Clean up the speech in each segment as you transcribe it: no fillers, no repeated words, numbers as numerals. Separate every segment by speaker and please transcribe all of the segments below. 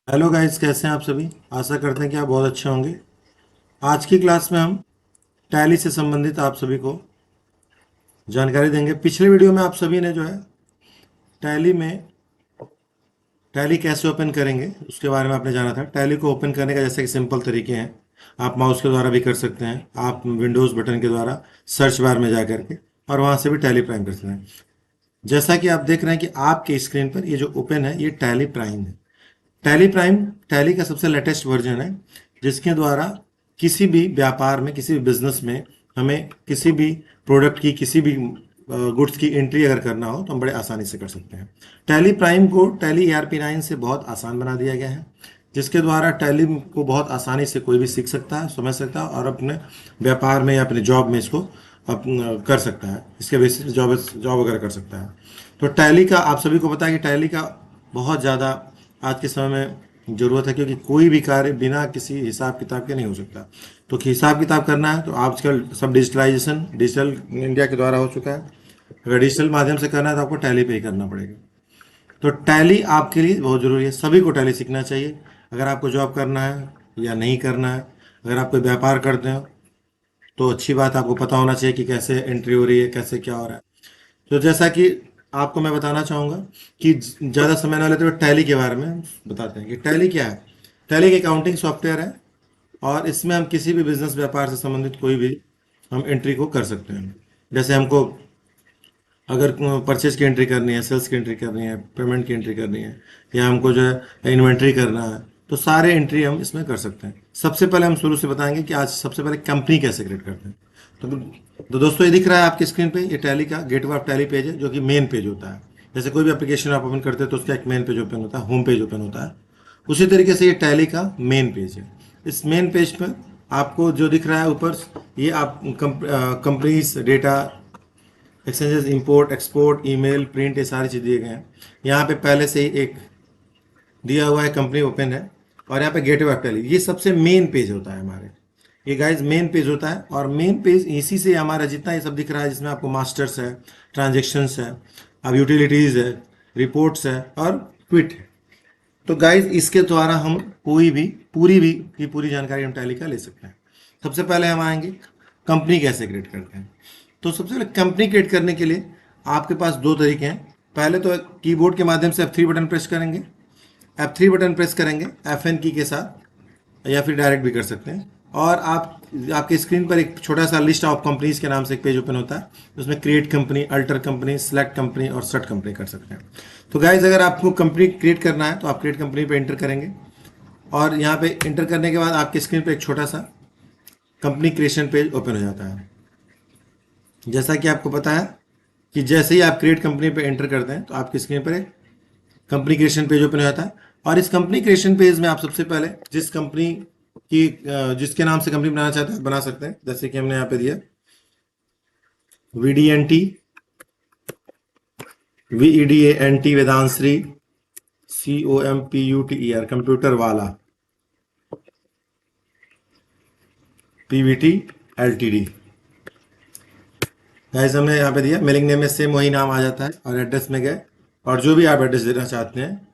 Speaker 1: Hello guys, कैसे हैं आप सभी। आशा करते हैं कि आप बहुत अच्छे होंगे। आज की क्लास में हम टैली से संबंधित आप सभी को जानकारी देंगे। पिछले वीडियो में आप सभी ने जो है टैली में टैली कैसे ओपन करेंगे उसके बारे में आपने जाना था। टैली को ओपन करने का जैसे कि सिंपल तरीके हैं। आप माउस के द्वारा भी कर सकते हैं, आप विंडोज़ बटन के द्वारा सर्च बार में जा करके और वहाँ से भी टैली प्राइम कर सकते हैं। जैसा कि आप देख रहे हैं कि आपके स्क्रीन पर ये जो ओपन है ये टैली प्राइम है। टैली प्राइम टैली का सबसे लेटेस्ट वर्जन है, जिसके द्वारा किसी भी व्यापार में, किसी भी बिजनेस में हमें किसी भी प्रोडक्ट की, किसी भी गुड्स की एंट्री अगर करना हो तो हम बड़े आसानी से कर सकते हैं। टैली प्राइम को टैली ERP9 से बहुत आसान बना दिया गया है, जिसके द्वारा टैली को बहुत आसानी से कोई भी सीख सकता है, समझ सकता है और अपने व्यापार में या अपने जॉब में इसको कर सकता है। इसके बेसिस जॉब जॉब वगैरह कर सकता है। तो टैली का आप सभी को पता है कि टैली का बहुत ज़्यादा आज के समय में ज़रूरत है, क्योंकि कोई भी कार्य बिना किसी हिसाब किताब के नहीं हो सकता। तो हिसाब किताब करना है तो आजकल सब डिजिटलाइजेशन, डिजिटल इंडिया के द्वारा हो चुका है। अगर डिजिटल माध्यम से करना है तो आपको टैली पे ही करना पड़ेगा। तो टैली आपके लिए बहुत ज़रूरी है, सभी को टैली सीखना चाहिए। अगर आपको जॉब करना है या नहीं करना है, अगर आप कोई व्यापार करते हो तो अच्छी बात, आपको पता होना चाहिए कि कैसे एंट्री हो रही है, कैसे क्या हो रहा है। तो जैसा कि आपको मैं बताना चाहूँगा कि ज़्यादा समय ना लेते हुए टैली के बारे में बताते हैं कि टैली क्या है। टैली एक अकाउंटिंग सॉफ्टवेयर है और इसमें हम किसी भी बिजनेस व्यापार से संबंधित कोई भी हम एंट्री को कर सकते हैं। जैसे हमको अगर परचेज की एंट्री करनी है, सेल्स की एंट्री करनी है, पेमेंट की एंट्री करनी है, या हमको जो है इन्वेंट्री करना है, तो सारे एंट्री हम इसमें कर सकते हैं। सबसे पहले हम शुरू से बताएंगे कि आज सबसे पहले कंपनी कैसे क्रिएट करते हैं। तो दोस्तों, ये दिख रहा है आपकी स्क्रीन पे, ये टैली का गेटवे ऑफ टैली पेज है, जो कि मेन पेज होता है। जैसे कोई भी एप्लीकेशन आप ओपन करते हैं तो उसका एक मेन पेज ओपन होता है, होम पेज ओपन होता है। उसी तरीके से ये टैली का मेन पेज है। इस मेन पेज पर आपको जो दिख रहा है ऊपर, ये आप companies data, exchanges, import export, email, print, ये सारी चीज़ दिए गए हैं। यहाँ पे पहले से ही एक दिया हुआ है, कंपनी ओपन है, और यहाँ पे गेटवे ऑफ टैली, ये सबसे मेन पेज होता है हमारे। ये गाइज मेन पेज होता है, और मेन पेज इसी से हमारा जितना ये सब दिख रहा है, जिसमें आपको मास्टर्स है, ट्रांजेक्शन्स है, अब यूटिलिटीज़ है, रिपोर्ट्स है और क्विट है। तो गाइज इसके द्वारा हम कोई भी पूरी जानकारी हम टैली का ले सकते हैं। सबसे पहले हम आएंगे कंपनी कैसे क्रिएट करते हैं। तो सबसे पहले कंपनी क्रिएट करने के लिए आपके पास दो तरीके हैं। पहले तो कीबोर्ड के माध्यम से F3 बटन प्रेस करेंगे। F3 बटन प्रेस करेंगे FN की के साथ, या फिर डायरेक्ट भी कर सकते हैं। और आपके स्क्रीन पर एक छोटा सा लिस्ट ऑफ कंपनीज के नाम से एक पेज ओपन होता है, उसमें create company, alter company, select company और सेट कंपनी कर सकते हैं। तो गाइज, अगर आपको कंपनी क्रिएट करना है तो आप क्रिएट कंपनी पे एंटर करेंगे, और यहाँ पे एंटर करने के बाद आपके स्क्रीन पे एक छोटा सा कंपनी क्रिएशन पेज ओपन हो जाता है। जैसा कि आपको पता है कि जैसे ही आप क्रिएट कंपनी पे एंटर करते हैं तो आपकी स्क्रीन पर एक कंपनी क्रिएशन पेज ओपन हो जाता है। और इस कंपनी क्रिएशन पेज में आप सबसे पहले जिस कंपनी की जिसके नाम से कंपनी बनाना चाहते हैं बना सकते हैं। जैसे कि हमने यहाँ पे दिया VDNT, VEDANT वेदांश्री, COMPUTER कंप्यूटर वाला, PVT LTD। गाइस, हमने यहाँ पे दिया, मेलिंग नेम में सेम वही नाम आ जाता है, और एड्रेस में गए और जो भी आप एड्रेस देना चाहते हैं,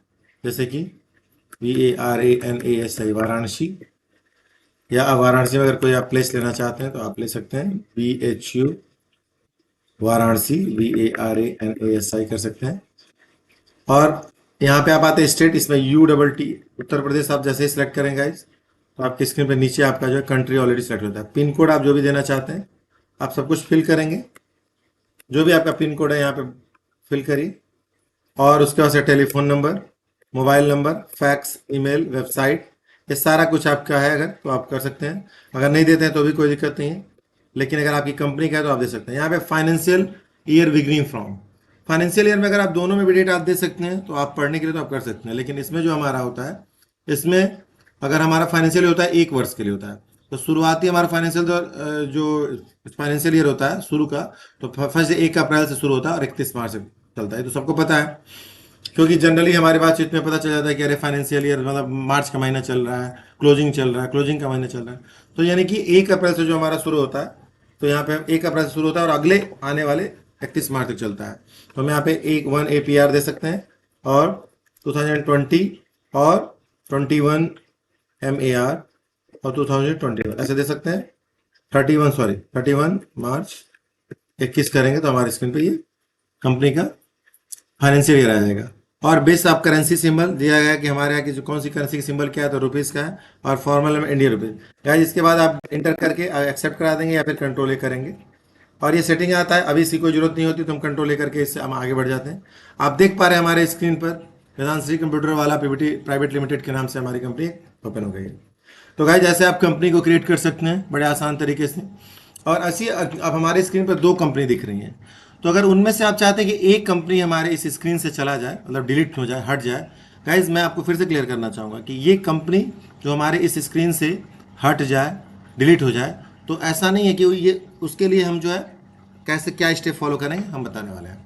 Speaker 1: जैसे कि VARANASI वाराणसी, या आप वाराणसी में अगर कोई आप प्लेस लेना चाहते हैं तो आप ले सकते हैं BHU वाराणसी, VARANASI कर सकते हैं। और यहाँ पे आप आते हैं स्टेट, इसमें UTT उत्तर प्रदेश आप जैसे ही सिलेक्ट करेंगे गाइस तो आपकी स्क्रीन पे नीचे आपका जो है कंट्री ऑलरेडी सेलेक्ट होता है। पिन कोड आप जो भी देना चाहते हैं आप सब कुछ फिल करेंगे, जो भी आपका पिन कोड है यहाँ पे फिल करिए, और उसके बाद से telephone number, mobile number, fax, email, website, ये सारा कुछ आपका है अगर तो आप कर सकते हैं। अगर नहीं देते हैं तो भी कोई दिक्कत नहीं है, लेकिन अगर आपकी कंपनी का है तो आप दे सकते हैं। यहाँ पे financial year beginning from, financial year में अगर आप दोनों में भी डेट आप दे सकते हैं तो आप पढ़ने के लिए तो आप कर सकते हैं, लेकिन इसमें जो हमारा होता है, इसमें अगर हमारा फाइनेंशियल होता है 1 वर्ष के लिए होता है, तो शुरुआती हमारा फाइनेंशियल जो फाइनेंशियल ईयर होता है शुरू का, तो फर्स्ट 1 अप्रैल से शुरू होता है और 31 मार्च से चलता है। तो सबको पता है, क्योंकि जनरली हमारी बातचीत में पता चल जाता है कि अरे फाइनेंशियल ईयर मतलब मार्च का महीना चल रहा है, क्लोजिंग चल रहा है, क्लोजिंग का महीना चल रहा है। तो यानी कि 1 अप्रैल से जो हमारा शुरू होता है, तो यहाँ पे 1 अप्रैल से शुरू होता है और अगले आने वाले 31 मार्च तक चलता है। तो हम यहाँ पे 1 APR दे सकते हैं, और 2020 और MAR और 2021 ऐसे दे सकते हैं। 31 करेंगे तो हमारे स्क्रीन पे ये कंपनी का फाइनेंशियल ईयर आ जाएगा। और बेस ऑफ करेंसी सिंबल दिया गया कि हमारे यहाँ की जो कौन सी करेंसी की सिंबल क्या है, तो रुपीज़ का है और फॉर्मल में इंडियन रुपीज़। गाइस इसके बाद आप इंटर करके एक्सेप्ट करा देंगे या फिर कंट्रोल ए करेंगे और ये सेटिंग आता है। अभी इसकी कोई जरूरत नहीं होती तो हम कंट्रोल ए करके इससे हम आगे बढ़ जाते हैं। आप देख पा रहे हैं हमारे स्क्रीन पर वेदांत कंप्यूटर वाला पीवीटी प्राइवेट लिमिटेड के नाम से हमारी कंपनी ओपन हो गई है। तो गाइस जैसे आप कंपनी को क्रिएट कर सकते हैं बड़े आसान तरीके से। और ऐसी अब हमारे स्क्रीन पर 2 कंपनी दिख रही हैं, तो अगर उनमें से आप चाहते हैं कि एक कंपनी हमारे इस स्क्रीन से चला जाए, मतलब डिलीट हो जाए, हट जाए, गाइज मैं आपको फिर से क्लियर करना चाहूँगा कि ये कंपनी जो हमारे इस स्क्रीन से हट जाए, डिलीट हो जाए, तो ऐसा नहीं है कि ये उसके लिए हम जो है कैसे क्या स्टेप फॉलो करेंगे हम बताने वाले हैं।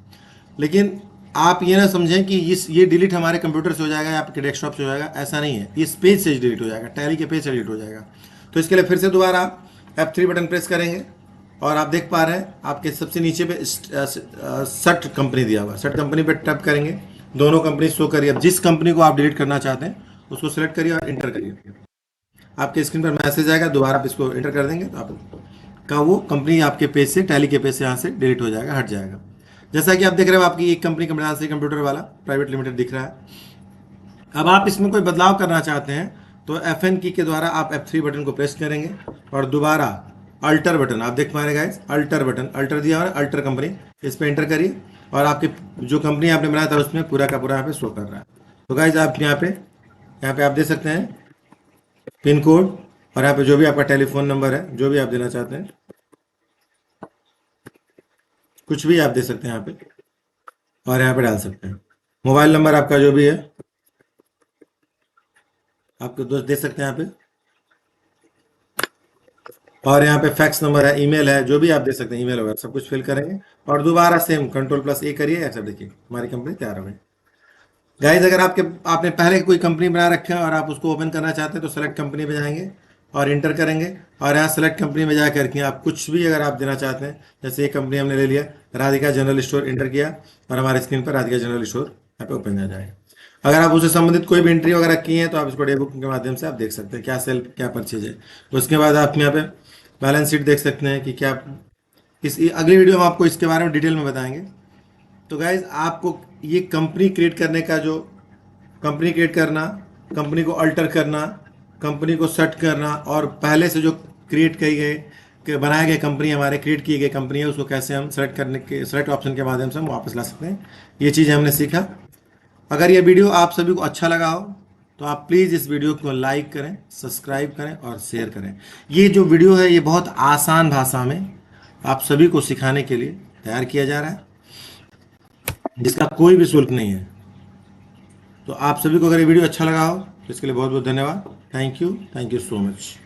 Speaker 1: लेकिन आप ये ना समझें कि ये डिलीट हमारे कंप्यूटर से हो जाएगा या आपके डेस्कटॉप से हो जाएगा, ऐसा नहीं है। इस पेज से डिलीट हो जाएगा, टैली के पेज से डिलीट हो जाएगा। तो इसके लिए फिर से दोबारा आप F3 बटन प्रेस करेंगे और आप देख पा रहे हैं आपके सबसे नीचे पे सट कंपनी दिया हुआ है। सट कंपनी पे टैप करेंगे, दोनों कंपनी शो करिए। अब जिस कंपनी को आप डिलीट करना चाहते हैं उसको सिलेक्ट करिए और इंटर करिए। आपके स्क्रीन पर मैसेज आएगा, दोबारा आप इसको इंटर कर देंगे तो आपका वो कंपनी आपके पेज से, टैली के पेज से यहाँ से डिलीट हो जाएगा, हट जाएगा। जैसा कि आप देख रहे हो आपकी एक कंपनी कंप्यूटर वाला प्राइवेट लिमिटेड दिख रहा है। अब आप इसमें कोई बदलाव करना चाहते हैं तो FN की के द्वारा आप F3 बटन को प्रेस करेंगे और दोबारा अल्टर बटन, आप देख पा रहे गाइस, अल्टर बटन, अल्टर दिया हुआ है, अल्टर कंपनी, इस पर एंटर करिए और आपकी जो कंपनी आपने बनाया था उसमें पूरा का पूरा यहाँ पे शो कर रहा है। तो गाइस आप यहाँ पे आप दे सकते हैं पिन कोड और यहाँ पे जो भी आपका टेलीफोन नंबर है, जो भी आप देना चाहते हैं, कुछ भी आप दे सकते हैं यहाँ पे और यहाँ पे डाल सकते हैं। मोबाइल नंबर आपका जो भी है आपके दोस्त दे सकते हैं यहाँ पे, और यहाँ पे फैक्स नंबर है, ईमेल है, जो भी आप दे सकते हैं, ईमेल वगैरह सब कुछ फिल करेंगे और दोबारा सेम कंट्रोल+A करिए। ऐसा देखिए हमारी कंपनी तैयार हो गई। गाइज अगर आपने पहले कोई कंपनी बना रखा है और आप उसको ओपन करना चाहते हैं तो सेलेक्ट कंपनी पे जाएंगे और इंटर करेंगे और यहाँ सेलेक्ट कंपनी में जा करके आप कुछ भी अगर आप देना चाहते हैं, जैसे ये कंपनी हमने ले लिया राधिका जनरल स्टोर, इंटर किया और हमारे स्क्रीन पर राधिका जनरल स्टोर यहाँ पे ओपन हो जाएगा। अगर आप उससे संबंधित कोई भी एंट्री वगैरह की है तो आप इसको डे बुक के माध्यम से आप देख सकते हैं क्या सेल क्या परचेज है। उसके बाद आप यहाँ पे बैलेंस शीट देख सकते हैं कि क्या, इस अगली वीडियो में आपको इसके बारे में डिटेल में बताएंगे। तो गाइज आपको ये कंपनी क्रिएट करने का, जो कंपनी क्रिएट करना, कंपनी को अल्टर करना, कंपनी को सेट करना और पहले से जो क्रिएट की गए बनाए गए कंपनी, हमारे क्रिएट किए गए कंपनी है, उसको कैसे हम सेलेक्ट ऑप्शन के माध्यम से हम वापस ला सकते हैं, ये चीज़ हमने सीखा। अगर ये वीडियो आप सभी को अच्छा लगा हो तो आप प्लीज़ इस वीडियो को लाइक करें, सब्सक्राइब करें और शेयर करें। ये जो वीडियो है ये बहुत आसान भाषा में आप सभी को सिखाने के लिए तैयार किया जा रहा है, जिसका कोई भी शुल्क नहीं है। तो आप सभी को अगर ये वीडियो अच्छा लगा हो तो इसके लिए बहुत बहुत धन्यवाद। Thank you so much.